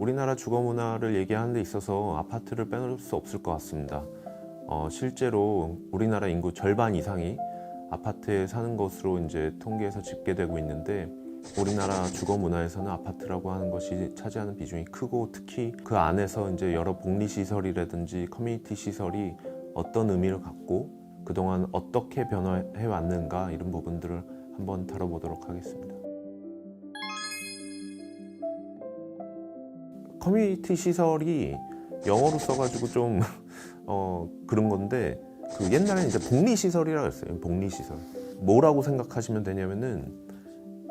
우리나라 주거 문화를 얘기하는 데 있어서 아파트를 빼놓을 수 없을 것 같습니다. 실제로 우리나라 인구 절반 이상이 아파트에 사는 것으로 이제 통계에서 집계되고 있는데, 우리나라 주거 문화에서는 아파트라고 하는 것이 차지하는 비중이 크고, 특히 그 안에서 이제 여러 복리 시설이라든지 커뮤니티 시설이 어떤 의미를 갖고 그동안 어떻게 변화해 왔는가, 이런 부분들을 한번 다뤄보도록 하겠습니다. 커뮤니티 시설이 영어로 써가지고 좀 그런 건데, 그 옛날에는 이제 복리 시설이라고 했어요. 복리 시설. 뭐라고 생각하시면 되냐면은,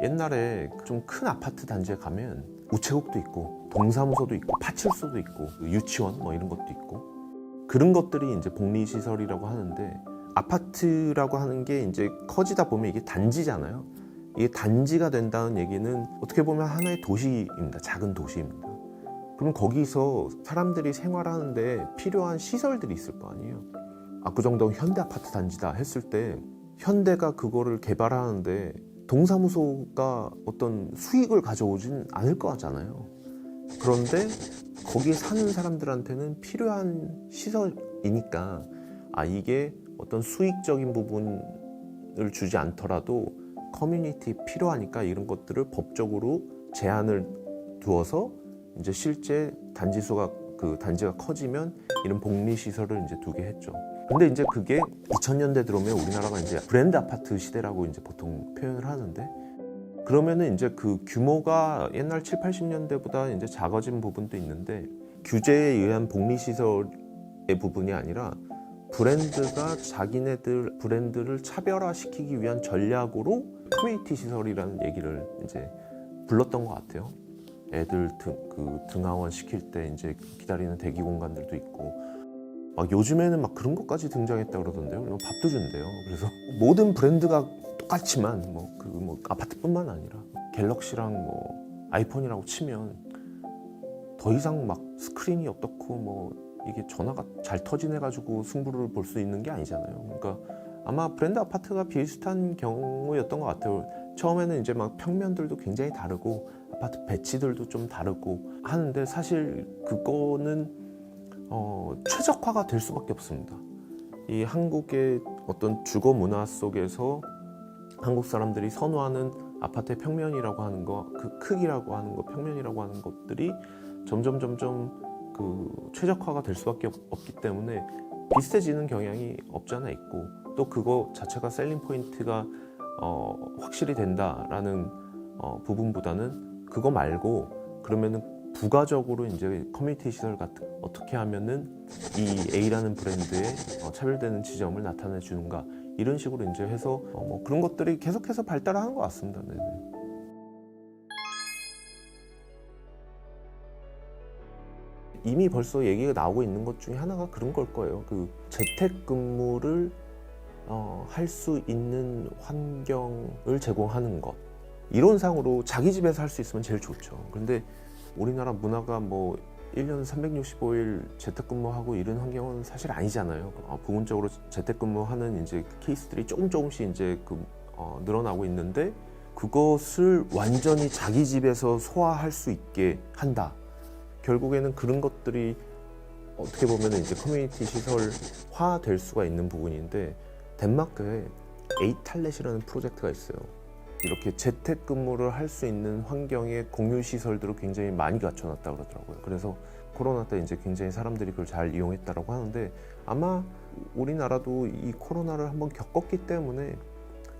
옛날에 좀 큰 아파트 단지에 가면 우체국도 있고 동사무소도 있고 파출소도 있고 유치원 뭐 이런 것도 있고, 그런 것들이 이제 복리 시설이라고 하는데, 아파트라고 하는 게 이제 커지다 보면 이게 단지잖아요. 이게 단지가 된다는 얘기는 어떻게 보면 하나의 도시입니다. 작은 도시입니다. 그럼 거기서 사람들이 생활하는데 필요한 시설들이 있을 거 아니에요. 압구정동 현대 아파트 단지다 했을 때, 현대가 그거를 개발하는데 동사무소가 어떤 수익을 가져오진 않을 거잖아요. 그런데 거기에 사는 사람들한테는 필요한 시설이니까, 이게 어떤 수익적인 부분을 주지 않더라도 커뮤니티 필요하니까 이런 것들을 법적으로 제한을 두어서 이제 실제 단지 수가, 그 단지가 커지면 이런 복리 시설을 이제 두게 했죠. 근데 이제 그게 2000년대 들어오면 우리나라가 이제 브랜드 아파트 시대라고 이제 보통 표현을 하는데, 그러면은 이제 그 규모가 옛날 7, 80년대보다 이제 작아진 부분도 있는데, 규제에 의한 복리 시설의 부분이 아니라 브랜드가 자기네들 브랜드를 차별화시키기 위한 전략으로 커뮤니티 시설이라는 얘기를 이제 불렀던 것 같아요. 애들 등하원 시킬 때 이제 기다리는 대기 공간들도 있고, 요즘에는 막 그런 것까지 등장했다 그러던데요. 밥도 준대요. 그래서 모든 브랜드가 똑같지만 아파트뿐만 아니라 갤럭시랑 뭐 아이폰이라고 치면 더 이상 막 스크린이 어떻고 이게 전화가 잘 터진해가지고 승부를 볼 수 있는 게 아니잖아요. 그러니까 아마 브랜드 아파트가 비슷한 경우였던 것 같아요. 처음에는 이제 막 평면들도 굉장히 다르고 아파트 배치들도 좀 다르고 하는데, 사실 그거는 최적화가 될 수밖에 없습니다. 이 한국의 어떤 주거 문화 속에서 한국 사람들이 선호하는 아파트의 평면이라고 하는 거, 그 크기라고 하는 거, 평면이라고 하는 것들이 점점 그 최적화가 될 수밖에 없기 때문에 비슷해지는 경향이 없지 않아 있고, 또 그거 자체가 셀링 포인트가 확실히 된다라는 부분보다는, 그거 말고 그러면은 부가적으로 이제 커뮤니티 시설 같은 어떻게 하면은 이 A라는 브랜드의 차별되는 지점을 나타내 주는가, 이런 식으로 이제 해서 그런 것들이 계속해서 발달하는 것 같습니다. 네네. 이미 벌써 얘기가 나오고 있는 것 중에 하나가 그런 걸 거예요. 그 재택근무를 할 수 있는 환경을 제공하는 것. 이론상으로 자기 집에서 할 수 있으면 제일 좋죠. 그런데 우리나라 문화가 1년 365일 재택근무하고 이런 환경은 사실 아니잖아요. 부분적으로 재택근무하는 이제 케이스들이 조금씩 이제 늘어나고 있는데, 그것을 완전히 자기 집에서 소화할 수 있게 한다. 결국에는 그런 것들이 어떻게 보면 이제 커뮤니티 시설화 될 수가 있는 부분인데, 덴마크에 에이탈렛이라는 프로젝트가 있어요. 이렇게 재택근무를 할 수 있는 환경의 공유 시설들을 굉장히 많이 갖춰놨다 그러더라고요. 그래서 코로나 때 이제 굉장히 사람들이 그걸 잘 이용했다라고 하는데, 아마 우리나라도 이 코로나를 한번 겪었기 때문에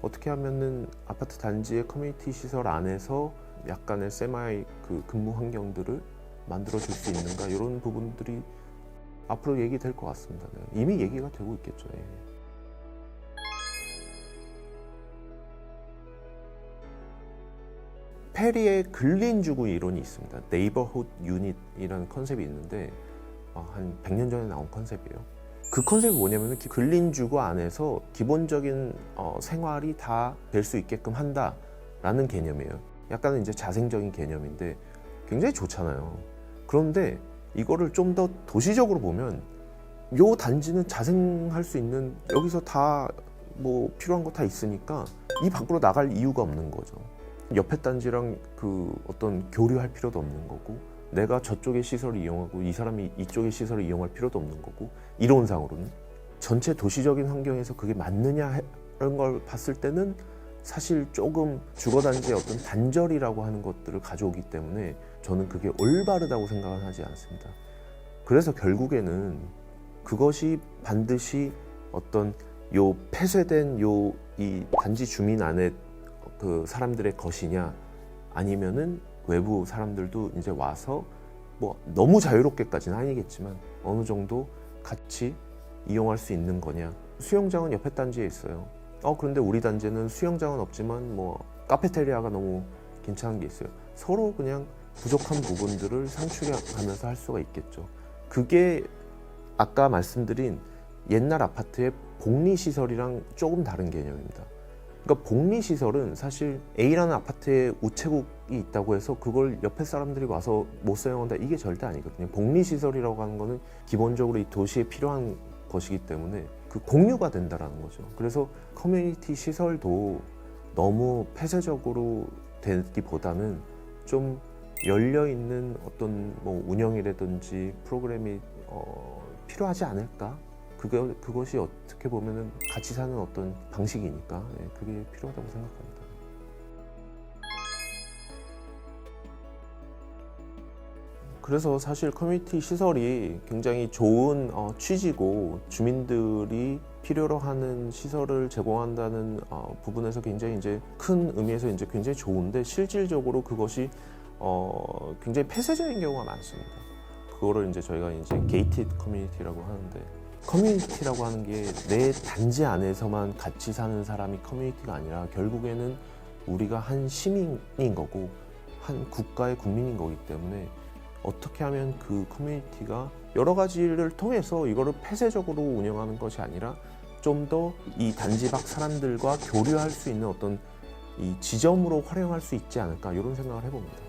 어떻게 하면은 아파트 단지의 커뮤니티 시설 안에서 약간의 세마이 근무 환경들을 만들어 줄 수 있는가, 이런 부분들이 앞으로 얘기될 것 같습니다. 네. 이미 얘기가 되고 있겠죠. 예. 페리의 근린주거 이론이 있습니다. 네이버훗 유닛이라는 컨셉이 있는데, 한 100년 전에 나온 컨셉이에요. 그 컨셉이 뭐냐면, 근린주거 안에서 기본적인 생활이 다 될 수 있게끔 한다라는 개념이에요. 약간은 이제 자생적인 개념인데 굉장히 좋잖아요. 그런데 이거를 좀 더 도시적으로 보면, 요 단지는 자생할 수 있는, 여기서 다 필요한 거 다 있으니까 이 밖으로 나갈 이유가 없는 거죠. 옆에 단지랑 어떤 교류할 필요도 없는 거고, 내가 저쪽의 시설을 이용하고 이 사람이 이쪽의 시설을 이용할 필요도 없는 거고, 이론상으로는 전체 도시적인 환경에서 그게 맞느냐 하는 걸 봤을 때는 사실 조금 주거단지의 어떤 단절이라고 하는 것들을 가져오기 때문에 저는 그게 올바르다고 생각은 하지 않습니다. 그래서 결국에는 그것이 반드시 어떤 요 폐쇄된 요 이 단지 주민 안에 그 사람들의 것이냐, 아니면은 외부 사람들도 이제 와서 뭐 너무 자유롭게까지는 아니겠지만 어느 정도 같이 이용할 수 있는 거냐. 수영장은 옆에 단지에 있어요. 그런데 우리 단지는 수영장은 없지만 뭐 카페테리아가 너무 괜찮은 게 있어요. 서로 그냥 부족한 부분들을 상충하면서 할 수가 있겠죠. 그게 아까 말씀드린 옛날 아파트의 복리시설이랑 조금 다른 개념입니다. 그러니까 복리시설은 사실 A라는 아파트에 우체국이 있다고 해서 그걸 옆에 사람들이 와서 못 사용한다, 이게 절대 아니거든요. 복리시설이라고 하는 거는 기본적으로 이 도시에 필요한 것이기 때문에 그 공유가 된다라는 거죠. 그래서 커뮤니티 시설도 너무 폐쇄적으로 되기보다는 좀 열려있는 어떤 뭐 운영이라든지 프로그램이 필요하지 않을까? 그것이 어떻게 보면은 같이 사는 어떤 방식이니까 그게 필요하다고 생각합니다. 그래서 사실 커뮤니티 시설이 굉장히 좋은 취지고, 주민들이 필요로 하는 시설을 제공한다는 부분에서 굉장히 이제 큰 의미에서 이제 굉장히 좋은데, 실질적으로 그것이 굉장히 폐쇄적인 경우가 많습니다. 그거를 이제 저희가 이제 게이티드 커뮤니티라고 하는데, 커뮤니티라고 하는 게 내 단지 안에서만 같이 사는 사람이 커뮤니티가 아니라 결국에는 우리가 한 시민인 거고 한 국가의 국민인 거기 때문에 어떻게 하면 그 커뮤니티가 여러 가지를 통해서 이거를 폐쇄적으로 운영하는 것이 아니라 좀 더 이 단지 밖 사람들과 교류할 수 있는 어떤 이 지점으로 활용할 수 있지 않을까, 이런 생각을 해봅니다.